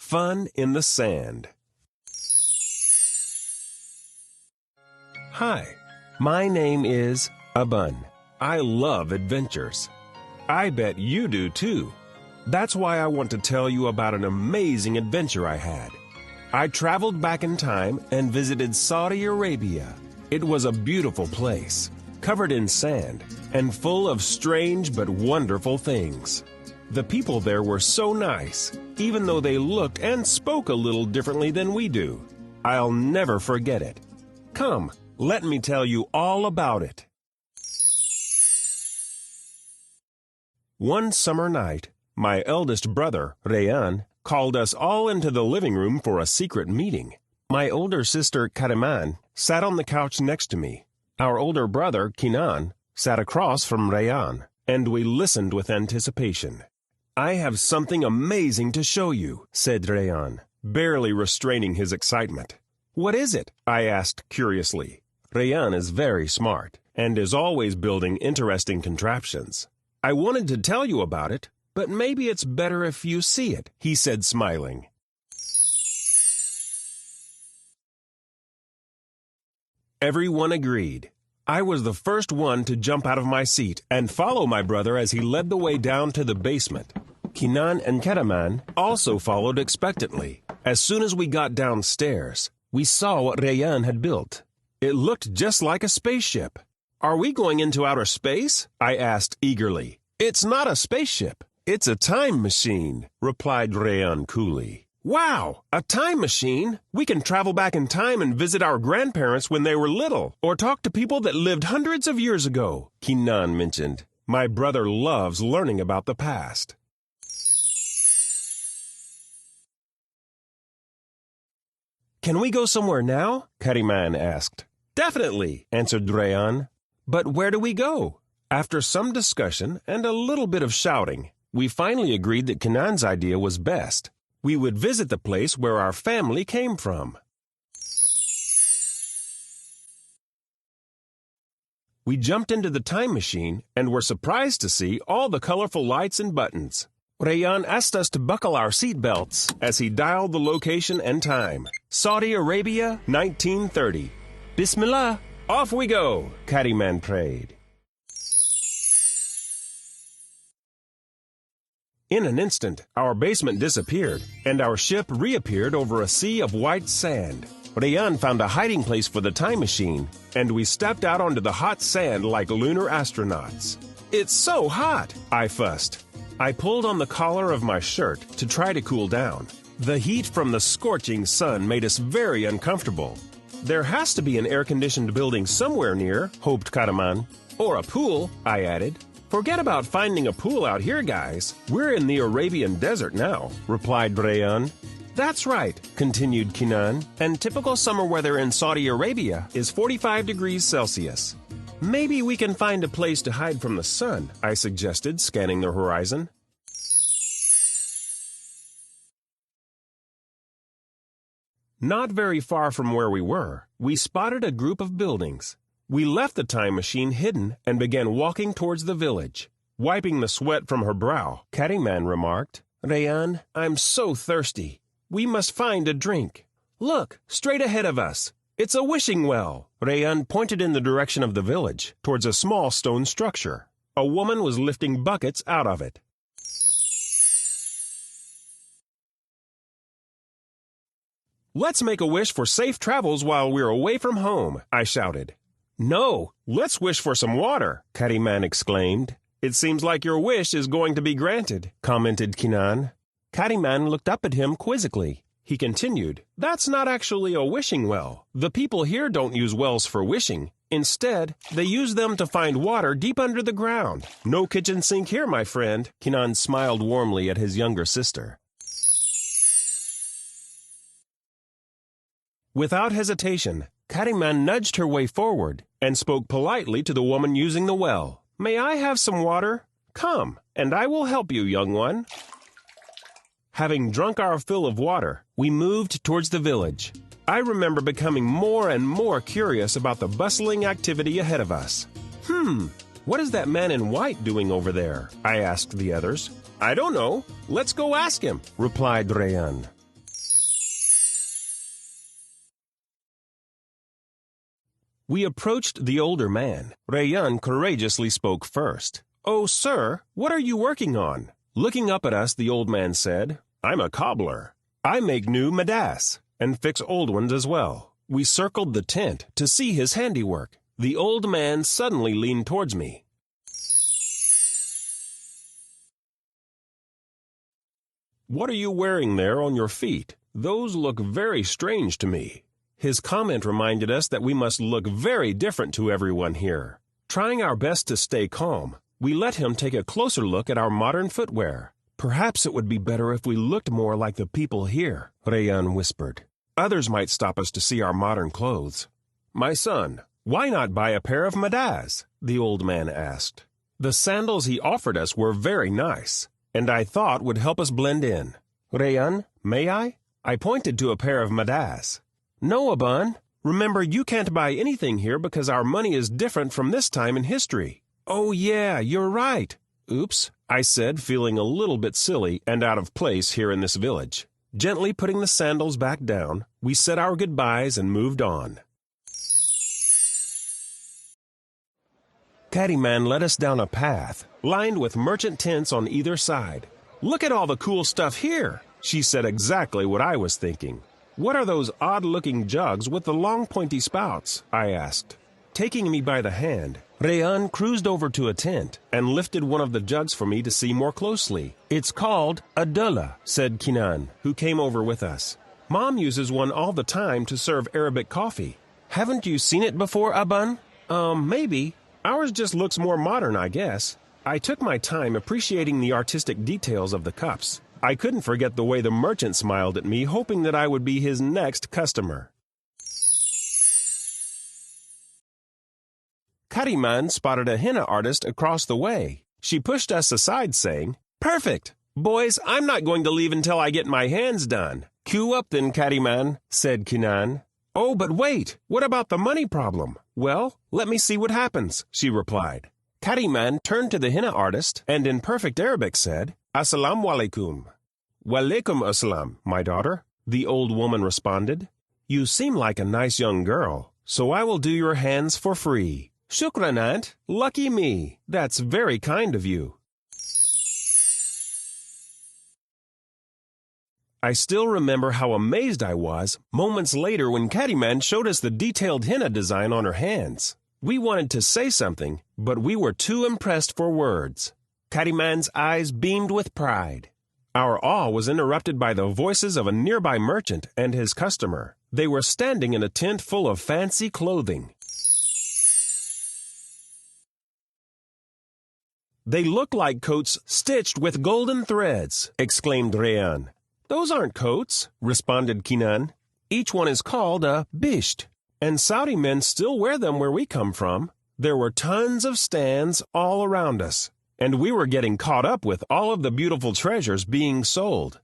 Fun in the Sand. Hi, my name is Abun. I love adventures. I bet you do too. That's why I want to tell you about an amazing adventure I had. I traveled back in time and visited Saudi Arabia. It was a beautiful place, covered in sand and full of strange but wonderful things. The people there were so nice, even though they looked and spoke a little differently than we do. I'll never forget it. Come, let me tell you all about it. One summer night, my eldest brother, Rayhan, called us all into the living room for a secret meeting. My older sister, Kariman, sat on the couch next to me. Our older brother, Kinan, sat across from Rayhan, and we listened with anticipation. I have something amazing to show you, said Rayhan, barely restraining his excitement. What is it? I asked curiously. Rayhan is very smart and is always building interesting contraptions. I wanted to tell you about it, but maybe it's better if you see it, he said, smiling. Everyone agreed. I was the first one to jump out of my seat and follow my brother as he led the way down to the basement. Kinan and Karaman also followed expectantly. As soon as we got downstairs, we saw what Rayhan had built. It looked just like a spaceship. Are we going into outer space? I asked eagerly. It's not a spaceship. It's a time machine, replied Rayhan coolly. Wow, a time machine? We can travel back in time and visit our grandparents when they were little, or talk to people that lived hundreds of years ago, Kinan mentioned. My brother loves learning about the past. Can we go somewhere now? Kariman asked. Definitely, answered Rayhan. But where do we go? After some discussion and a little bit of shouting, we finally agreed that Kinan's idea was best. We would visit the place where our family came from. We jumped into the time machine and were surprised to see all the colorful lights and buttons. Rayhan asked us to buckle our seat belts as he dialed the location and time. Saudi Arabia, 1930. Bismillah, off we go, Kariman prayed. In an instant, our basement disappeared, and our ship reappeared over a sea of white sand. Rayhan found a hiding place for the time machine, and we stepped out onto the hot sand like lunar astronauts. It's so hot, I fussed. I pulled on the collar of my shirt to try to cool down. The heat from the scorching sun made us very uncomfortable. There has to be an air-conditioned building somewhere near, hoped Karaman. Or a pool, I added. Forget about finding a pool out here, guys. We're in the Arabian desert now, replied Rayhan. That's right, continued Kinan, and typical summer weather in Saudi Arabia is 45 degrees Celsius. Maybe we can find a place to hide from the sun, I suggested, scanning the horizon. Not very far from where we were, we spotted a group of buildings. We left the time machine hidden and began walking towards the village. Wiping the sweat from her brow, Kariman remarked, Rayhan, I'm so thirsty. We must find a drink. Look, straight ahead of us. It's a wishing well. Rayhan pointed in the direction of the village, towards a small stone structure. A woman was lifting buckets out of it. Let's make a wish for safe travels while we're away from home, I shouted. No, let's wish for some water, Kariman exclaimed. It seems like your wish is going to be granted, commented Kinan. Kariman looked up at him quizzically. He continued, That's not actually a wishing well. The people here don't use wells for wishing. Instead, they use them to find water deep under the ground. No kitchen sink here, my friend. Kinan smiled warmly at his younger sister. Without hesitation, Kariman nudged her way forward and spoke politely to the woman using the well. May I have some water? Come, and I will help you, young one. Having drunk our fill of water, we moved towards the village. I remember becoming more and more curious about the bustling activity ahead of us. What is that man in white doing over there? I asked the others. I don't know. Let's go ask him, replied Rayhan. We approached the older man. Rayyan courageously spoke first. "Oh, sir, what are you working on?" Looking up at us, the old man said, "I'm a cobbler. I make new madas and fix old ones as well." We circled the tent to see his handiwork. The old man suddenly leaned towards me. "What are you wearing there on your feet? Those look very strange to me." His comment reminded us that we must look very different to everyone here. Trying our best to stay calm, we let him take a closer look at our modern footwear. "Perhaps it would be better if we looked more like the people here," Rayyan whispered. "Others might stop us to see our modern clothes." "My son, why not buy a pair of madas?" the old man asked. The sandals he offered us were very nice, and I thought would help us blend in. "Rayyan, may I?" I pointed to a pair of madas. "No, Aban. Remember, you can't buy anything here because our money is different from this time in history." "Oh yeah, you're right." "Oops," I said, feeling a little bit silly and out of place here in this village. Gently putting the sandals back down, we said our goodbyes and moved on. Caddyman led us down a path, lined with merchant tents on either side. "Look at all the cool stuff here," she said exactly what I was thinking. "What are those odd-looking jugs with the long pointy spouts?" I asked. Taking me by the hand, Rayyan cruised over to a tent and lifted one of the jugs for me to see more closely. "It's called a dulla," said Kinan, who came over with us. "Mom uses one all the time to serve Arabic coffee. Haven't you seen it before, Aban?" Maybe. Ours just looks more modern, I guess." I took my time appreciating the artistic details of the cups. I couldn't forget the way the merchant smiled at me, hoping that I would be his next customer. Kariman spotted a henna artist across the way. She pushed us aside, saying, "Perfect! Boys, I'm not going to leave until I get my hands done." "Queue up then, Kariman," said Kinan. "Oh, but wait! What about the money problem?" "Well, let me see what happens," she replied. Kariman turned to the henna artist and in perfect Arabic said, "Assalamu alaikum." "Walaikum assalam, my daughter," the old woman responded. "You seem like a nice young girl, so I will do your hands for free." "Shukran, aunt. Lucky me. That's very kind of you." I still remember how amazed I was moments later when Caddyman showed us the detailed henna design on her hands. We wanted to say something, but we were too impressed for words. Caddyman's eyes beamed with pride. Our awe was interrupted by the voices of a nearby merchant and his customer. They were standing in a tent full of fancy clothing. "They look like coats stitched with golden threads," exclaimed Rayyan. "Those aren't coats," responded Kinan. "Each one is called a bisht, and Saudi men still wear them where we come from." There were tons of stands all around us, and we were getting caught up with all of the beautiful treasures being sold.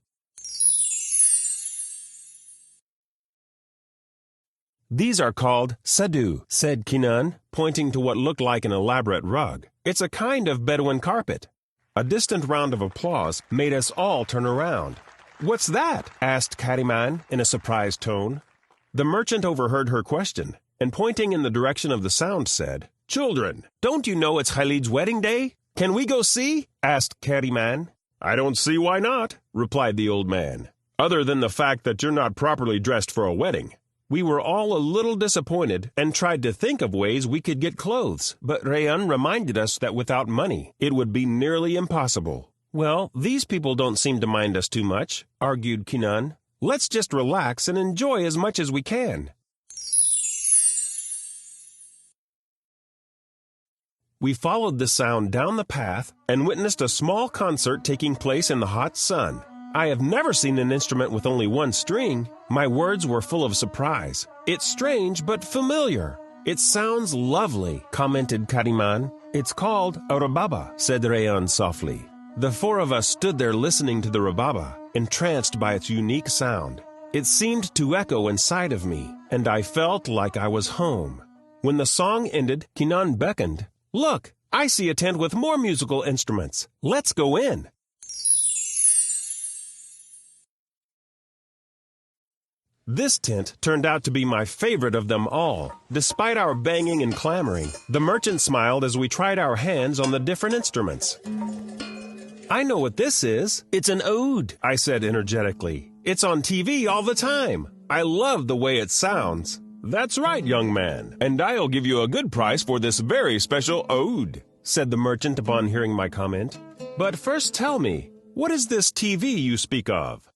"These are called sadu," said Kinan, pointing to what looked like an elaborate rug. "It's a kind of Bedouin carpet." A distant round of applause made us all turn around. "What's that?" asked Caddyman in a surprised tone. The merchant overheard her question, and pointing in the direction of the sound said, "Children, don't you know it's Khalid's wedding day? Can we go see?" asked Caddyman. "I don't see why not," replied the old man, "other than the fact that you're not properly dressed for a wedding." We were all a little disappointed and tried to think of ways we could get clothes, but Rayyan reminded us that without money, it would be nearly impossible. "Well, these people don't seem to mind us too much," argued Kinan. "Let's just relax and enjoy as much as we can." We followed the sound down the path and witnessed a small concert taking place in the hot sun. I have never seen an instrument with only one string. My words were full of surprise. "It's strange but familiar." "It sounds lovely," commented Kariman. "It's called a rababa," said Rayyan softly. The four of us stood there listening to the rababa, entranced by its unique sound. It seemed to echo inside of me, and I felt like I was home. When the song ended, Kinan beckoned. "Look, I see a tent with more musical instruments. Let's go in." This tent turned out to be my favorite of them all. Despite our banging and clamoring, the merchant smiled as we tried our hands on the different instruments. I know what this is. It's an oud, I said energetically. It's on TV all the time. I love the way it sounds. That's right, young man, and I'll give you a good price for this very special oud, said the merchant upon hearing my comment. But first tell me, what is this TV you speak of?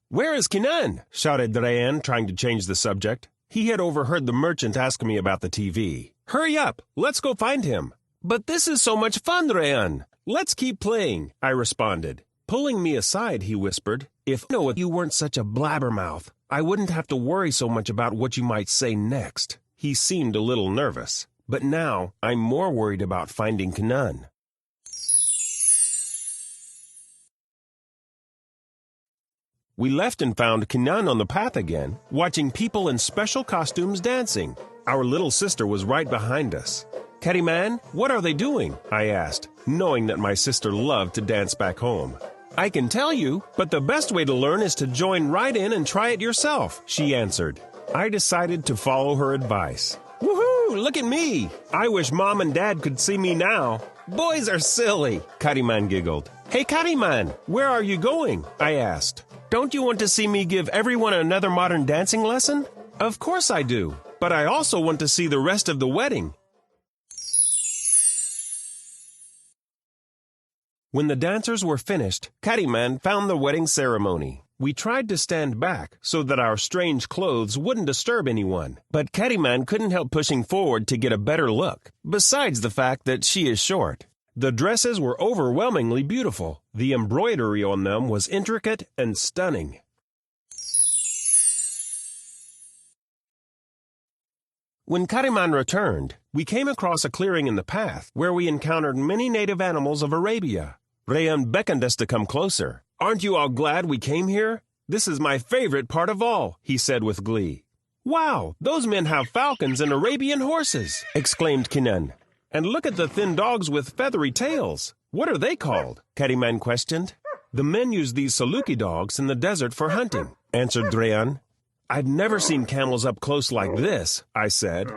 Where is Kenan? Shouted Rayan, trying to change the subject. He had overheard the merchant ask me about the TV. Hurry up, let's go find him. But this is so much fun, Rayan. Let's keep playing, I responded. Pulling me aside, he whispered, if you weren't such a blabbermouth, I wouldn't have to worry so much about what you might say next. He seemed a little nervous, but now I'm more worried about finding Kenan. We left and found Kenan on the path again, watching people in special costumes dancing. Our little sister was right behind us. Kariman, what are they doing? I asked, knowing that my sister loved to dance back home. I can tell you, but the best way to learn is to join right in and try it yourself, she answered. I decided to follow her advice. Woohoo, look at me! I wish Mom and Dad could see me now. Boys are silly, Kariman giggled. Hey Kariman, where are you going? I asked. Don't you want to see me give everyone another modern dancing lesson? Of course I do, but I also want to see the rest of the wedding. When the dancers were finished, Kariman found the wedding ceremony. We tried to stand back so that our strange clothes wouldn't disturb anyone, but Kariman couldn't help pushing forward to get a better look, besides the fact that she is short. The dresses were overwhelmingly beautiful. The embroidery on them was intricate and stunning. When Kariman returned, we came across a clearing in the path where we encountered many native animals of Arabia. Rayan beckoned us to come closer. Aren't you all glad we came here? This is my favorite part of all, he said with glee. Wow, those men have falcons and Arabian horses, exclaimed Kenan. And look at the thin dogs with feathery tails. What are they called? Kariman questioned. The men use these Saluki dogs in the desert for hunting, answered Rayan. I've never seen camels up close like this, I said.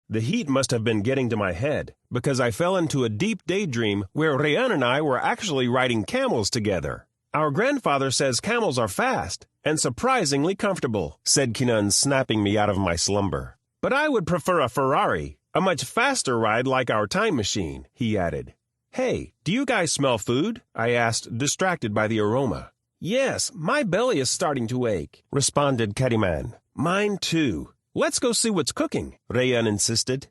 The heat must have been getting to my head, because I fell into a deep daydream where Rayan and I were actually riding camels together. Our grandfather says camels are fast and surprisingly comfortable, said Kenan, snapping me out of my slumber. But I would prefer a Ferrari, a much faster ride like our time machine, he added. Hey, do you guys smell food? I asked, distracted by the aroma. Yes, my belly is starting to ache, responded Kariman. Mine too. Let's go see what's cooking, Rayan insisted.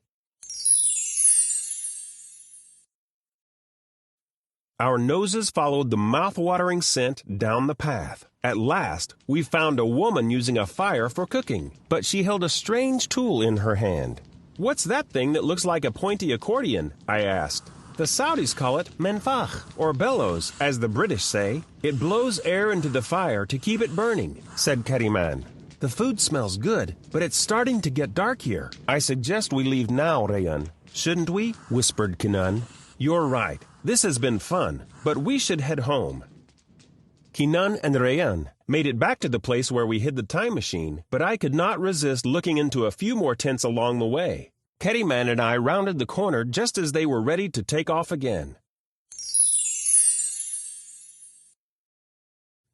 Our noses followed the mouth-watering scent down the path. At last, we found a woman using a fire for cooking, but she held a strange tool in her hand. What's that thing that looks like a pointy accordion? I asked. The Saudis call it menfakh, or bellows, as the British say. It blows air into the fire to keep it burning, said Kariman. The food smells good, but it's starting to get dark here. I suggest we leave now, Rayan. Shouldn't we? Whispered Kenan. You're right. This has been fun, but we should head home. Kenan and Rayan made it back to the place where we hid the time machine, but I could not resist looking into a few more tents along the way. Kariman and I rounded the corner just as they were ready to take off again.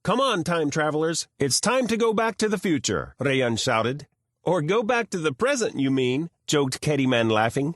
Come on, time travelers. It's time to go back to the future, Rayan shouted. Or go back to the present, you mean, joked Kariman, laughing.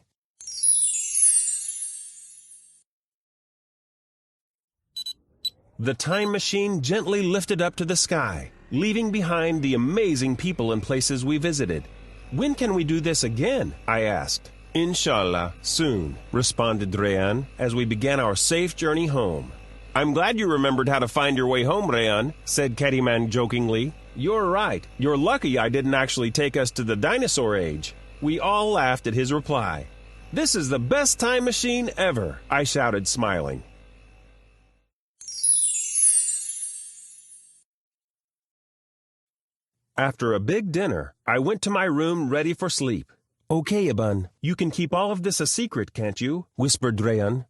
The time machine gently lifted up to the sky, leaving behind the amazing people and places we visited. When can we do this again? I asked. Inshallah, soon, responded Rayan as we began our safe journey home. I'm glad you remembered how to find your way home, Rayan, said Kariman jokingly. You're right. You're lucky I didn't actually take us to the dinosaur age. We all laughed at his reply. This is the best time machine ever, I shouted, smiling. After a big dinner, I went to my room ready for sleep. Okay, Aban, you can keep all of this a secret, can't you? Whispered Rayan.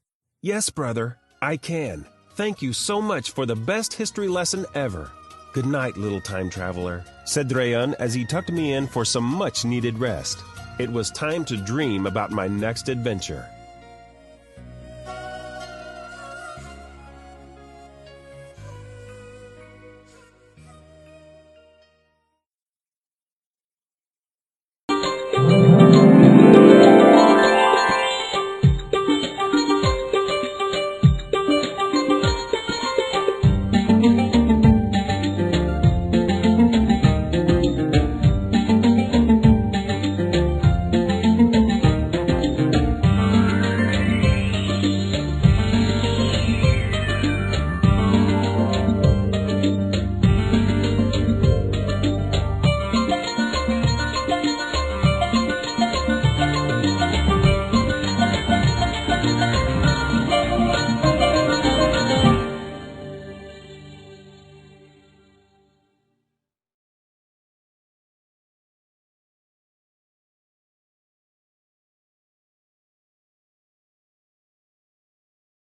Yes, brother, I can. Thank you so much for the best history lesson ever. Good night, little time traveler, said Rayan as he tucked me in for some much-needed rest. It was time to dream about my next adventure.